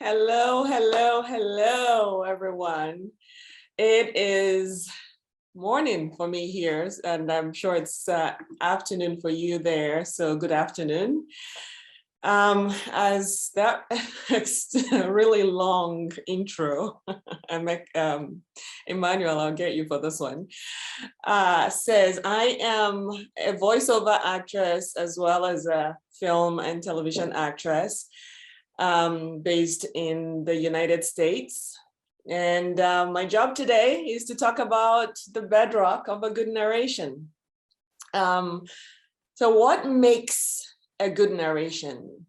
Hello, hello, hello, everyone. It is morning for me here, and I'm sure it's afternoon for you there. So good afternoon. As that a really long intro, Emmanuel, I'll get you for this one, says, I am a voiceover actress as well as a film and television actress. Based in the United States. And my job today is to talk about the bedrock of a good narration. So what makes a good narration?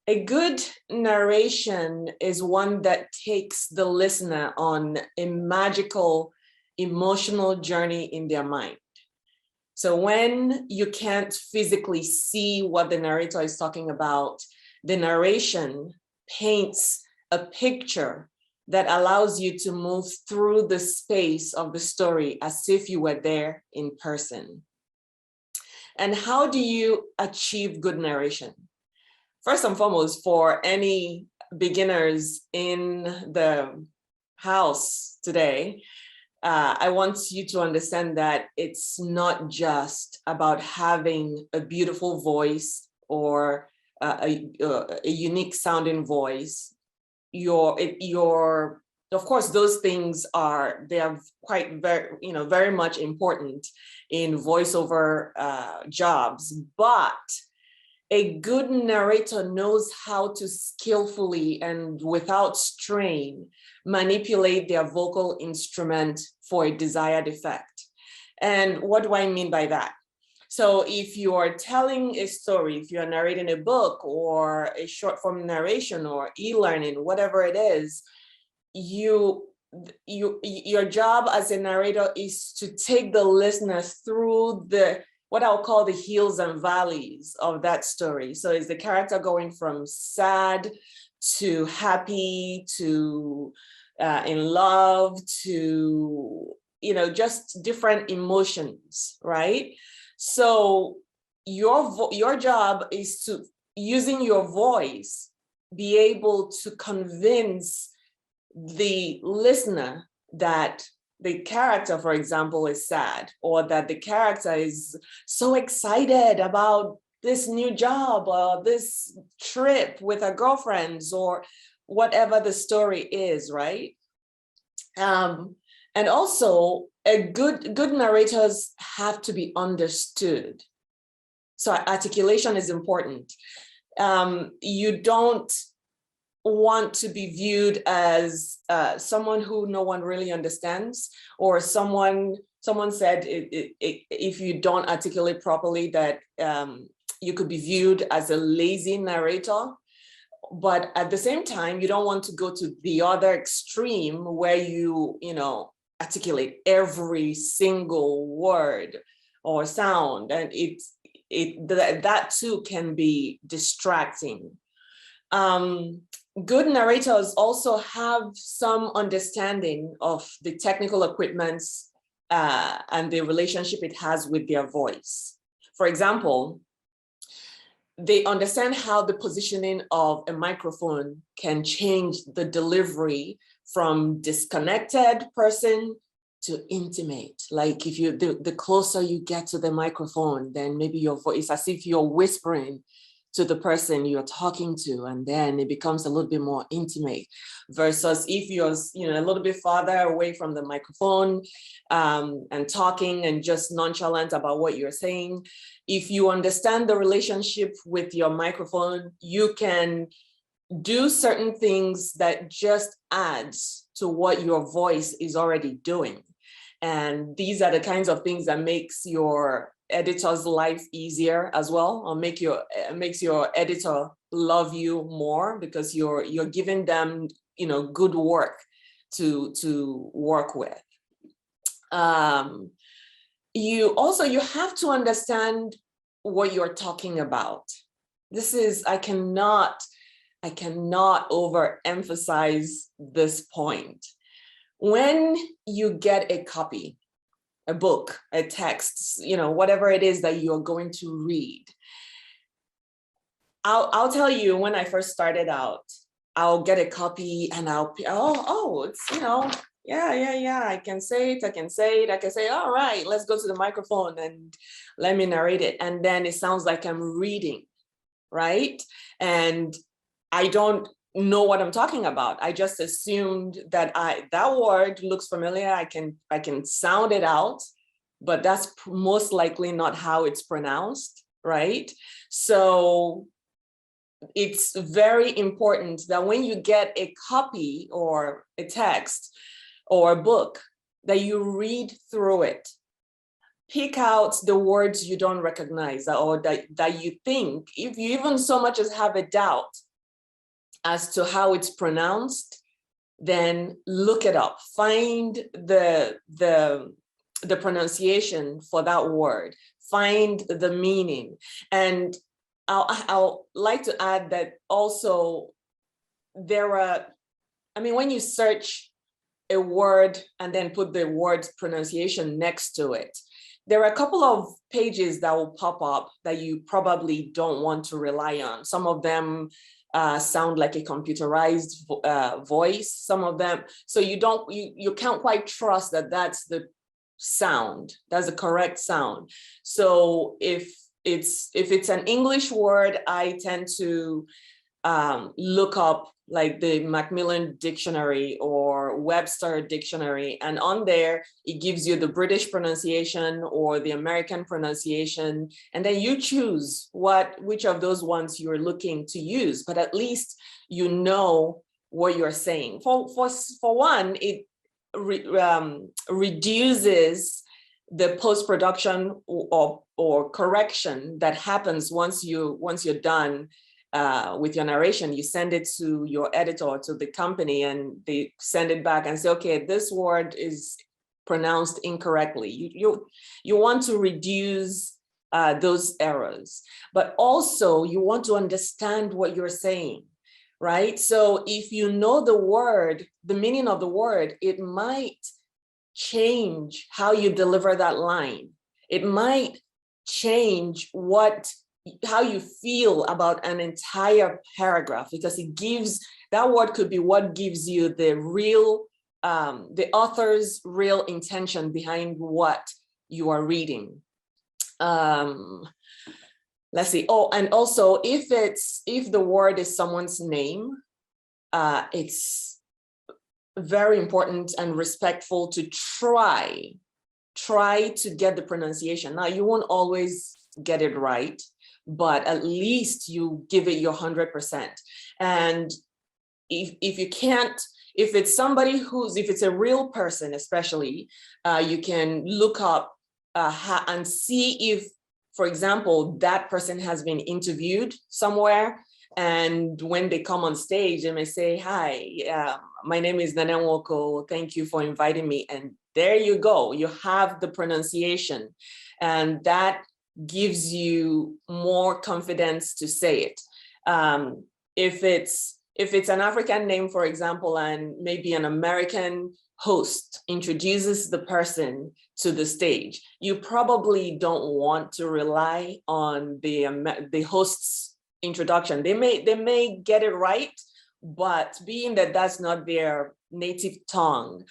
A good narration is one that takes the listener on a magical, emotional journey in their mind. So when you can't physically see what the narrator is talking about, the narration paints a picture that allows you to move through the space of the story as if you were there in person. And how do you achieve good narration? First and foremost, for any beginners in the house today, I want you to understand that it's not just about having a beautiful voice or a unique sounding voice. Of course, those things are very much important in voiceover jobs, but a good narrator knows how to skillfully and without strain manipulate their vocal instrument for a desired effect. And what do I mean by that? So if you're telling a story, if you're narrating a book or a short form narration or e-learning, whatever it is, your job as a narrator is to take the listener through what I'll call the hills and valleys of that story. So is the character going from sad to happy to in love to, just different emotions, right? So your job is to, using your voice, be able to convince the listener that the character, for example, is sad, or that the character is so excited about this new job or this trip with her girlfriends or whatever the story is, right? And also, good narrators have to be understood. So articulation is important. You don't want to be viewed as someone who no one really understands, or someone said if you don't articulate properly that you could be viewed as a lazy narrator. But at the same time, you don't want to go to the other extreme where you articulate every single word or sound, and that too can be distracting. Good narrators also have some understanding of the technical equipments and the relationship it has with their voice. For example, they understand how the positioning of a microphone can change the delivery from disconnected person to intimate. Like if the closer you get to the microphone, then maybe your voice, as if you're whispering to the person you're talking to, and then it becomes a little bit more intimate, versus if you're a little bit farther away from the microphone and talking and just nonchalant about what you're saying. If you understand the relationship with your microphone, you can do certain things that just adds to what your voice is already doing. And these are the kinds of things that makes your editor's life easier as well, or makes your editor love you more, because you're giving them good work to work with. You have to understand what you're talking about. This is, I cannot overemphasize this point. When you get a copy, a book, a text, whatever it is that you're going to read, I'll tell you, when I first started out, I'll get a copy and it's, yeah, I can say it, I can say, all right, let's go to the microphone and let me narrate it. And then it sounds like I'm reading, right? And I don't know what I'm talking about. I just assumed that that word looks familiar. I can sound it out, but that's most likely not how it's pronounced, right? So it's very important that when you get a copy or a text or a book, that you read through it. Pick out the words you don't recognize or that you think, if you even so much as have a doubt as to how it's pronounced, then look it up. Find the pronunciation for that word. Find the meaning. And I'll like to add that also when you search a word and then put the word's pronunciation next to it, there are a couple of pages that will pop up that you probably don't want to rely on. Some of them sound like a computerized voice, some of them. So you can't quite trust that that's the sound, that's the correct sound. So if it's an English word, I tend to look up like the Macmillan Dictionary or Webster Dictionary, and on there it gives you the British pronunciation or the American pronunciation, and then you choose which of those ones you're looking to use, but at least you know what you're saying. For one, it reduces the post-production or correction that happens once you're done with your narration. You send it to your editor or to the company, and they send it back and say, okay, this word is pronounced incorrectly. You want to reduce those errors, but also you want to understand what you're saying, right? So if you know the word, the meaning of the word, it might change how you deliver that line. It might change how you feel about an entire paragraph, because that word could be what gives you the author's real intention behind what you are reading. Let's see. Oh, and also if the word is someone's name, it's very important and respectful to try to get the pronunciation. Now, you won't always get it right, but at least you give it your 100%. And if you can't, if it's a real person, especially, you can look up and see if, for example, that person has been interviewed somewhere. And when they come on stage, they may say, hi, my name is Nene Nwoko. Thank you for inviting me. And there you go. You have the pronunciation. And that gives you more confidence to say it. If it's an African name, for example, and maybe an American host introduces the person to the stage, you probably don't want to rely on the host's introduction. They may get it right, but being that that's not their native tongue,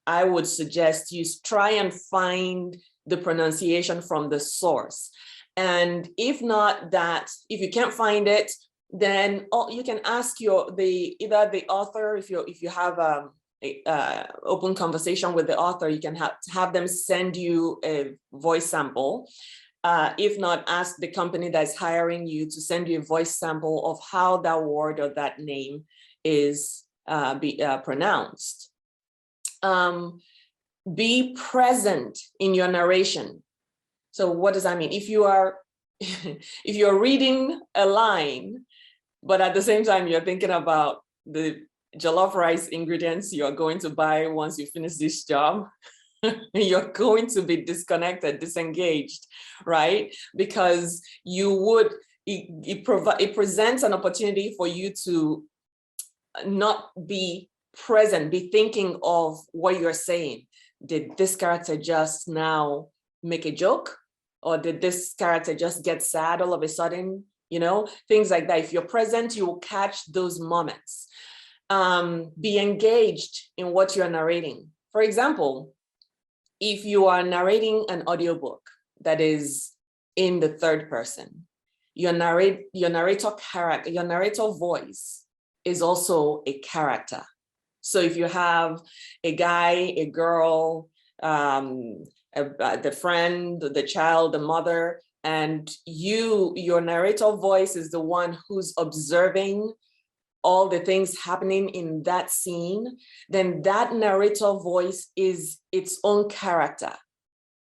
I would suggest you try and find the pronunciation from the source. And if you can't find it, then you can ask either the author, if you have open conversation with the author, you can have them send you a voice sample. If not, ask the company that's hiring you to send you a voice sample of how that word or that name is pronounced. Be present in your narration. So what does that mean? If you're reading a line, but at the same time you're thinking about the jollof rice ingredients you're going to buy once you finish this job, you're going to be disconnected, disengaged, right? Because it presents an opportunity for you to not be present, be thinking of what you're saying. Did this character just now make a joke? Or did this character just get sad all of a sudden? things like that. If you're present, you will catch those moments. Be engaged in what you're narrating. For example, if you are narrating an audiobook that is in the third person, your narrator voice is also a character. So if you have a guy, a girl, the friend, the child, the mother, and your narrator voice is the one who's observing all the things happening in that scene, then that narrator voice is its own character,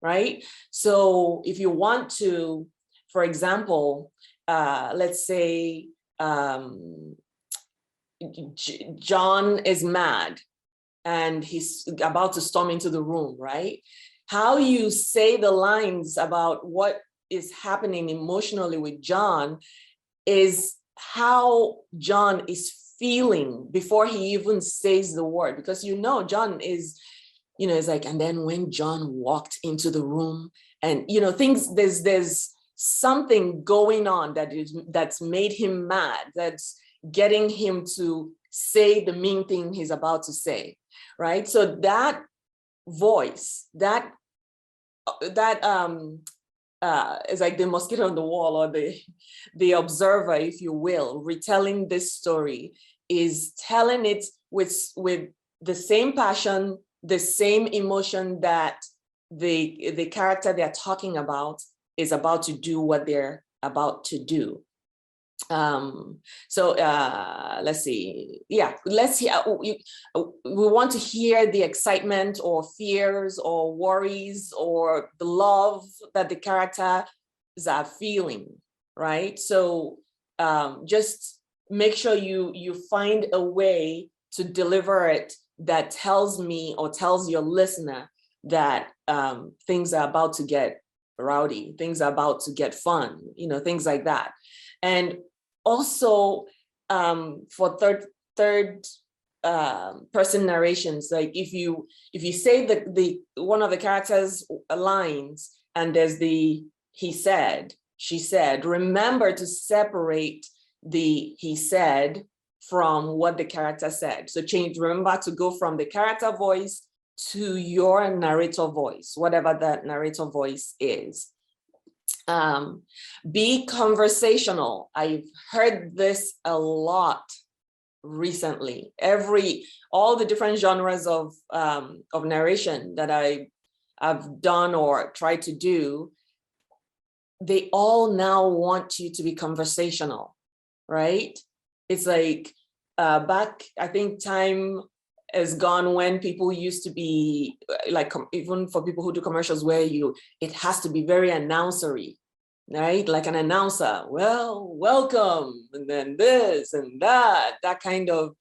right? So if you want to, for example, let's say John is mad and he's about to storm into the room, right? How you say the lines about what is happening emotionally with John is how John is feeling before he even says the word, because John is, it's like, and then when John walked into the room and things, there's something going on that's made him mad, that's getting him to say the mean thing he's about to say, right? So that voice, that is like the mosquito on the wall, or the observer, if you will, retelling this story, is telling it with the same passion, the same emotion that the character they're talking about is about to do what they're about to do. Let's see. Yeah, let's hear. We want to hear the excitement or fears or worries or the love that the characters are feeling, right? So just make sure you find a way to deliver it that tells me or tells your listener that things are about to get rowdy, things are about to get fun, things like that. And also for third person narrations, like if you say the one of the characters' lines and there's the he said, she said, remember to separate the he said from what the character said. So remember to go from the character voice to your narrator voice, whatever that narrator voice is. Be conversational. I've heard this a lot recently. All the different genres of narration that I've done or tried to do, they all now want you to be conversational, right? It's like back, I think time is gone when people used to be like, even for people who do commercials where it has to be very announcery, right? Like an announcer, well, welcome, and then this and that kind of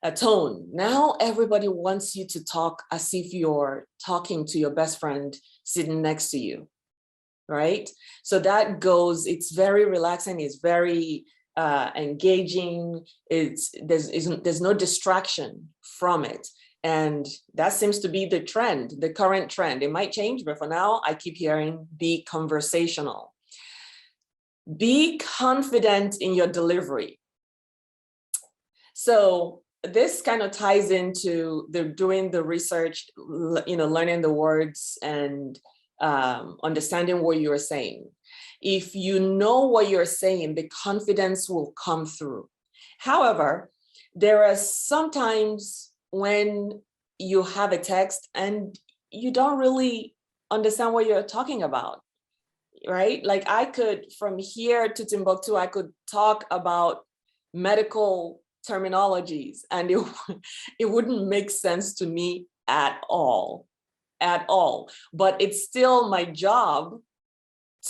a tone. Now everybody wants you to talk as if you're talking to your best friend sitting next to you, right? So that goes, it's very relaxing, it's very engaging, there's no distraction from it. And that seems to be the trend, the current trend. It might change, but for now, I keep hearing be conversational. Be confident in your delivery. So this kind of ties into doing the research, learning the words and understanding what you're saying. If you know what you're saying, the confidence will come through. However, there are sometimes when you have a text and you don't really understand what you're talking about, right? Like I could, from here to Timbuktu, I could talk about medical terminologies and it wouldn't make sense to me at all. But it's still my job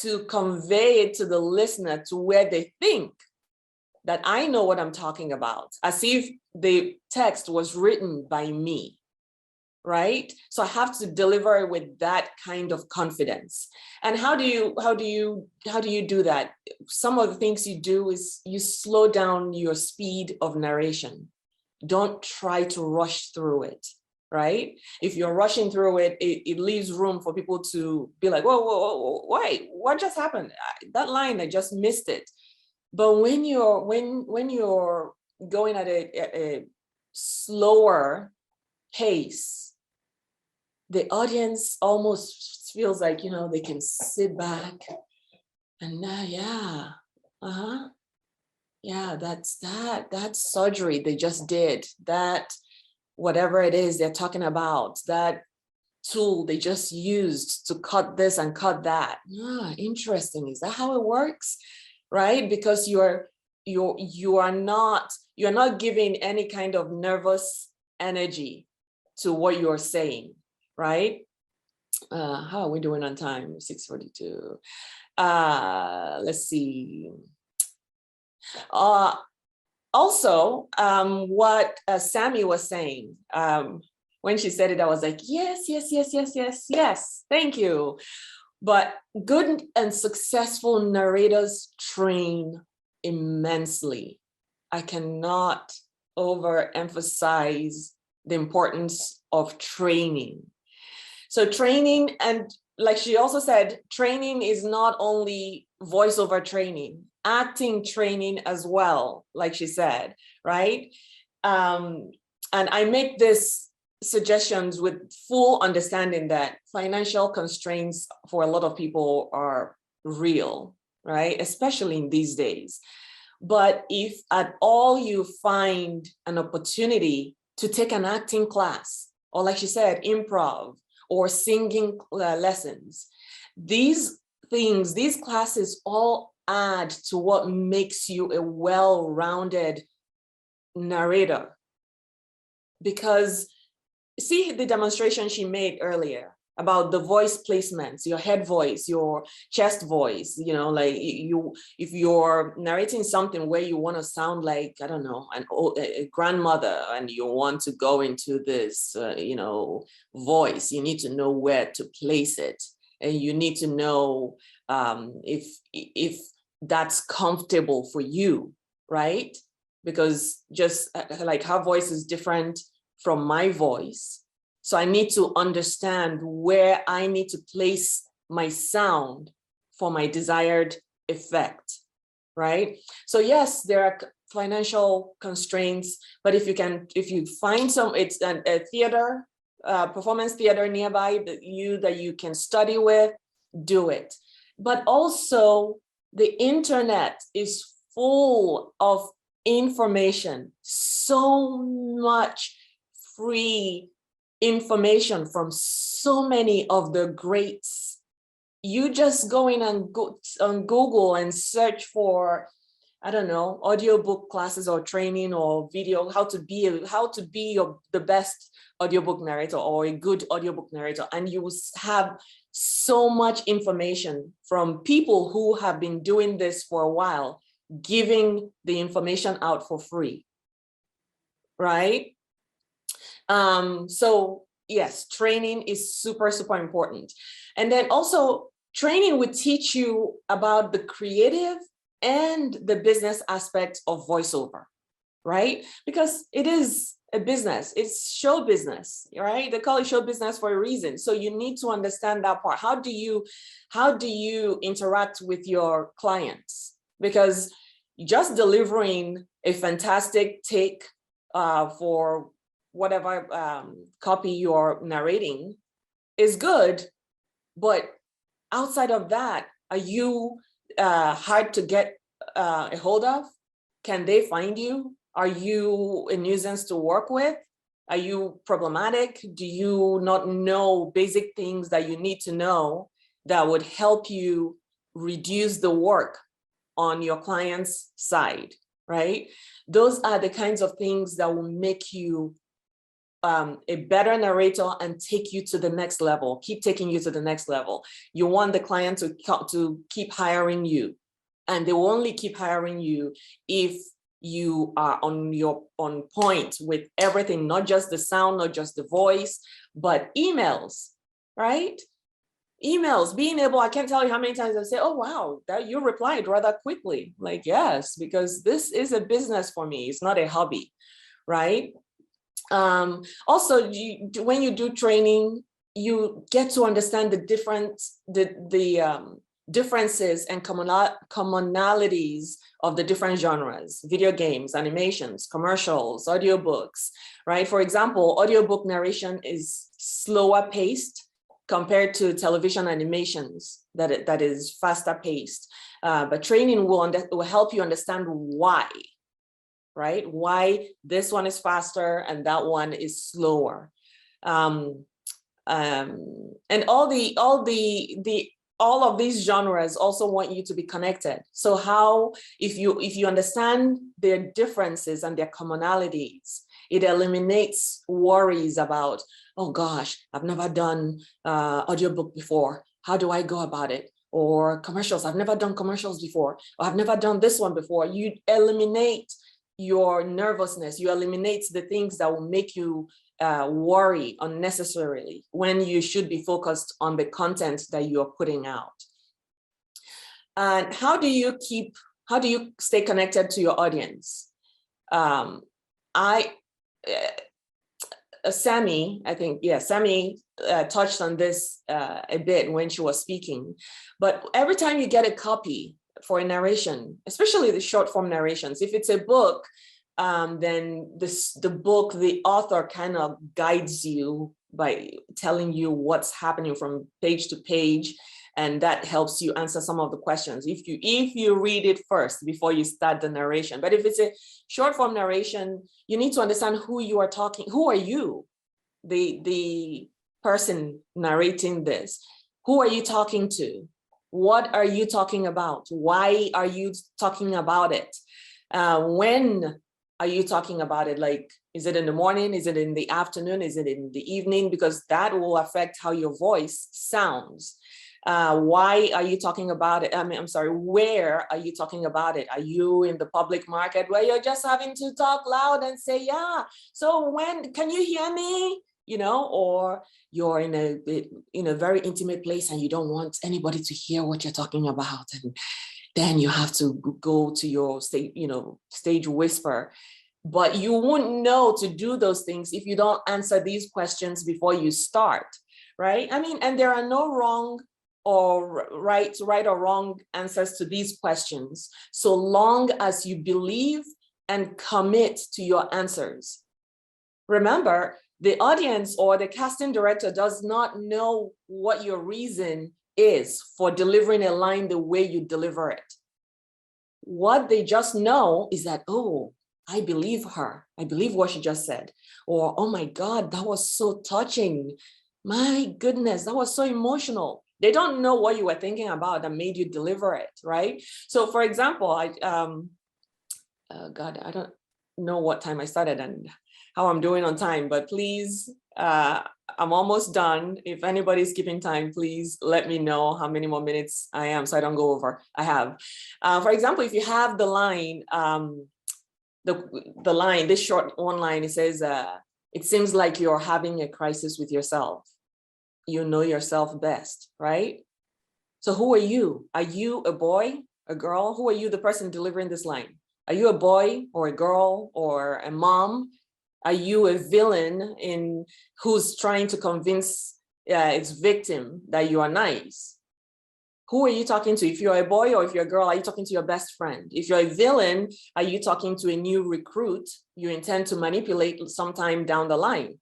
to convey it to the listener to where they think that I know what I'm talking about, as if the text was written by me, right? So I have to deliver it with that kind of confidence. And how do you do that? Some of the things you do is you slow down your speed of narration. Don't try to rush through it, right? If you're rushing through it, it leaves room for people to be like, whoa, wait, what just happened? That line, I just missed it. But when you're going at a slower pace, the audience almost feels like, you know, they can sit back and yeah, yeah, that's surgery they just did, that whatever it is they're talking about, that tool they just used to cut this and cut that. Interesting. Is that how it works? Right? Because you're not giving any kind of nervous energy to what you're saying, right? How are we doing on time? 6:42. Let's see. Also, what Sammy was saying, when she said it, I was like, yes, yes, yes, yes, yes, yes, thank you. But good and successful narrators train immensely. I cannot overemphasize the importance of training. So training, and like she also said, training is not only voiceover training, acting training as well, like she said, right? And I make this suggestions with full understanding that financial constraints for a lot of people are real, right? Especially in these days. But if at all you find an opportunity to take an acting class, or like she said, improv or singing lessons, these things, these classes all add to what makes you a well-rounded narrator. Because see the demonstration she made earlier about the voice placements, your head voice, your chest voice, you know, like if you're narrating something where you want to sound like, I don't know, a grandmother, and you want to go into this, you know, voice, you need to know where to place it. And you need to know if that's comfortable for you, right? Because just like her voice is different from my voice. So I need to understand where I need to place my sound for my desired effect, right? So yes, there are financial constraints, but if you find some, it's a theater, performance theater nearby that you can study with, do it. But also the internet is full of information, so much free information from so many of the greats. You just go in and go on Google and search for, I don't know, audiobook classes or training or video, how to be the best audiobook narrator or a good audiobook narrator. And you will have so much information from people who have been doing this for a while, giving the information out for free, right? So yes, training is super, super important. And then also training would teach you about the creative and the business aspect of voiceover, right? Because it is a business, it's show business, right? They call it show business for a reason. So you need to understand that part. How do you interact with your clients? Because just delivering a fantastic take for whatever copy you're narrating is good, but outside of that, are you hard to get a hold of? Can they find you? Are you a nuisance to work with? Are you problematic? Do you not know basic things that you need to know that would help you reduce the work on your client's side, right? Those are the kinds of things that will make you a better narrator and take you to the next level, keep taking you to the next level. You want the client to keep hiring you, and they will only keep hiring you if you are on point with everything, not just the sound, not just the voice, but emails, right? Emails, being able, I can't tell you how many times I say, oh, wow, that you replied rather quickly. Like, yes, because this is a business for me. It's not a hobby, right? Also, when you do training, you get to understand the differences and commonalities of the different genres: video games, animations, commercials, audiobooks, right? For example, audiobook narration is slower paced compared to television animations that is faster paced. But training will help you understand why, right? Why this one is faster and that one is slower. And all of these genres also want you to be connected. So how, if you understand their differences and their commonalities, it eliminates worries about, oh gosh, I've never done audiobook before. How do I go about it? Or commercials, I've never done commercials before, or I've never done this one before. You eliminate your nervousness. You eliminate the things that will make you worry unnecessarily when you should be focused on the content that you're putting out. And how do you stay connected to your audience? Sammy touched on this a bit when she was speaking, but every time you get a copy for a narration, especially the short form narrations, if it's a book, then the author kind of guides you by telling you what's happening from page to page, and that helps you answer some of the questions if you read it first before you start the narration. But if it's a short form narration, you need to understand who you are talking. Who are you, the person narrating this? Who are you talking to? What are you talking about? Why are you talking about it? When are you talking about it? Like, is it in the morning? Is it in the afternoon? Is it in the evening? Because that will affect how your voice sounds. Why are you talking about it? Where are you talking about it? Are you in the public market where you're just having to talk loud and say, yeah, so when, can you hear me? Or you're in a very intimate place and you don't want anybody to hear what you're talking about. And then you have to go to your stage whisper. But you wouldn't know to do those things if you don't answer these questions before you start, right? And there are no wrong or right or wrong answers to these questions, so long as you believe and commit to your answers. Remember, the audience or the casting director does not know what your reason is for delivering a line the way you deliver it. What they just know is that, oh, I believe her. I believe what she just said. Or, oh my God, that was so touching. My goodness, that was so emotional. They don't know what you were thinking about that made you deliver it, right? So for example, I don't know what time I started and how I'm doing on time, but please, I'm almost done. If anybody's keeping time, please let me know how many more minutes I am so I don't go over. I have. For example, if you have the line, the line, this short one line, it says, it seems like you're having a crisis with yourself. You know yourself best, right? So who are you? Are you a boy, a girl? Who are you, the person delivering this line? Are you a boy or a girl or a mom? Are you a villain who's trying to convince its victim that you are nice? Who are you talking to? If you're a boy or if you're a girl, are you talking to your best friend? If you're a villain, are you talking to a new recruit you intend to manipulate sometime down the line?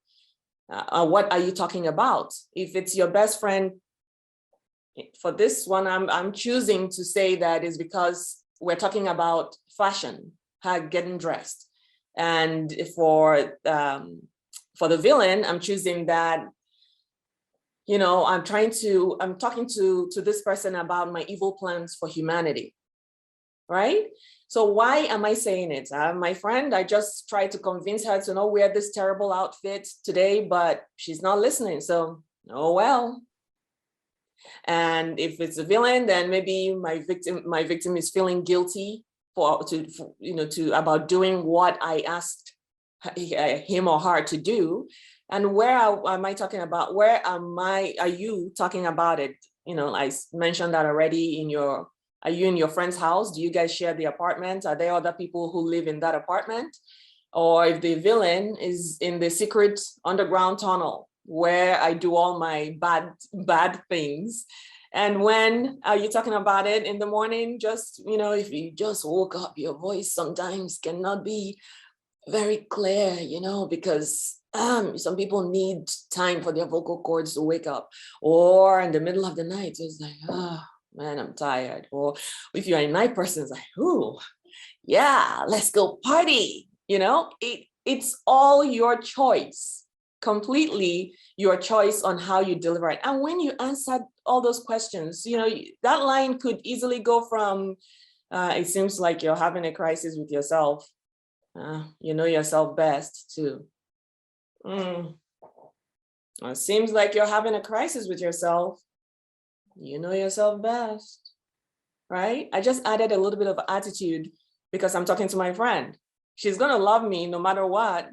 What are you talking about? If it's your best friend, for this one, I'm choosing to say that is because we're talking about fashion, getting dressed. And for the villain, I'm choosing that, I'm talking to this person about my evil plans for humanity, right? So why am I saying it? My friend, I just tried to convince her to not wear this terrible outfit today, but she's not listening. So, oh well. And if it's a villain, then maybe my victim is feeling guilty about doing what I asked him or her to do. And where am I talking about? Where are you talking about it? I mentioned that already. Are you in your friend's house? Do you guys share the apartment? Are there other people who live in that apartment? Or if the villain is in the secret underground tunnel where I do all my bad things, And when are you talking about it in the morning? Just, if you just woke up, your voice sometimes cannot be very clear, because some people need time for their vocal cords to wake up, or in the middle of the night, it's like, oh man, I'm tired. Or if you're a night person, it's like, ooh, yeah, let's go party. It's all your choice, completely your choice on how you deliver it. And when you answer all those questions, that line could easily go from, it seems like you're having a crisis with yourself. You know yourself best too. It seems like you're having a crisis with yourself. You know yourself best, right? I just added a little bit of attitude because I'm talking to my friend. She's gonna love me no matter what.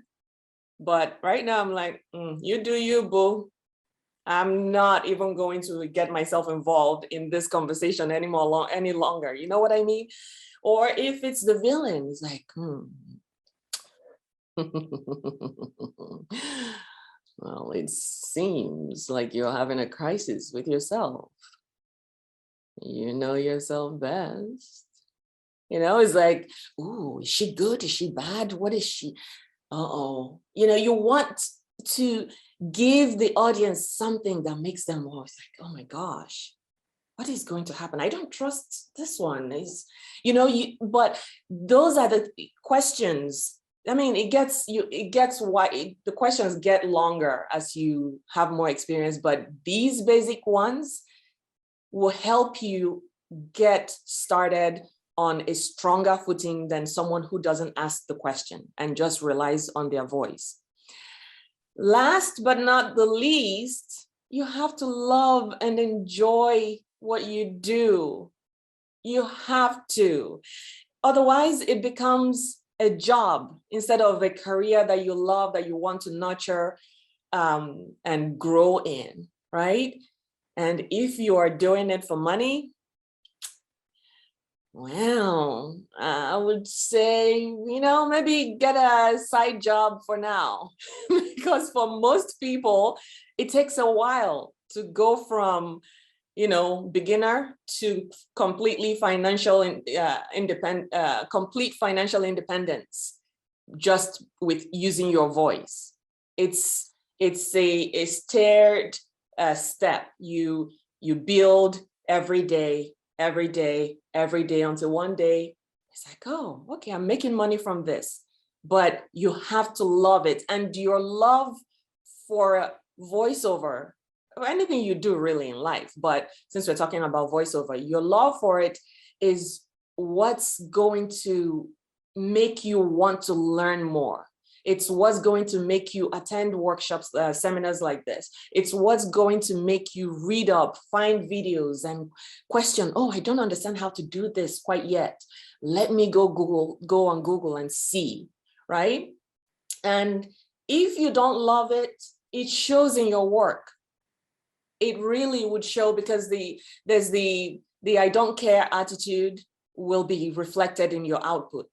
But right now I'm like, you do you, boo. I'm not even going to get myself involved in this conversation any longer. You know what I mean? Or if it's the villain, it's like, well, it seems like you're having a crisis with yourself. You know yourself best. It's like, ooh, is she good? Is she bad? What is she? Uh-oh. You want to give the audience something that makes them always like, oh my gosh, what is going to happen? I don't trust this one. But those are the questions. I mean, it gets why the questions get longer as you have more experience, but these basic ones will help you get started on a stronger footing than someone who doesn't ask the question and just relies on their voice. Last but not the least, you have to love and enjoy what you do. You have to. Otherwise, it becomes a job instead of a career that you love, that you want to nurture and grow in, right? And if you are doing it for money, well, I would say, maybe get a side job for now, because for most people, it takes a while to go from, beginner to completely complete financial independence, just with using your voice. It's a staired step. You build every day until one day it's like, oh, okay, I'm making money from this. But you have to love it, and your love for voiceover, or anything you do really in life, but since we're talking about voiceover, your love for it is what's going to make you want to learn more. It's what's going to make you attend workshops, seminars like this. It's what's going to make you read up, find videos and question, oh, I don't understand how to do this quite yet. Let me go on Google and see, right? And if you don't love it, it shows in your work. It really would show, because there's the I don't care attitude will be reflected in your output.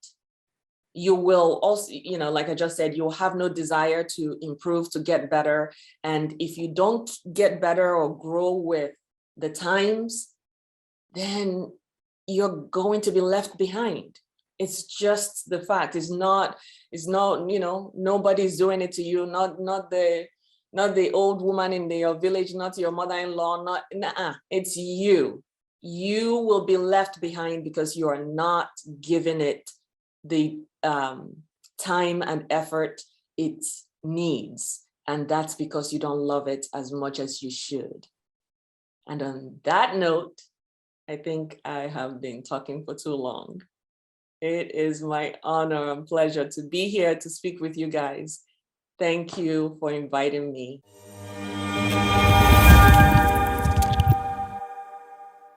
You will also, like I just said, you'll have no desire to improve, to get better. And if you don't get better or grow with the times, then you're going to be left behind. It's just the fact. It's not, nobody's doing it to you, not the old woman in your village, not your mother-in-law, it's you. You will be left behind because you are not giving it the time and effort it needs. And that's because you don't love it as much as you should. And on that note, I think I have been talking for too long. It is my honor and pleasure to be here to speak with you guys. Thank you for inviting me.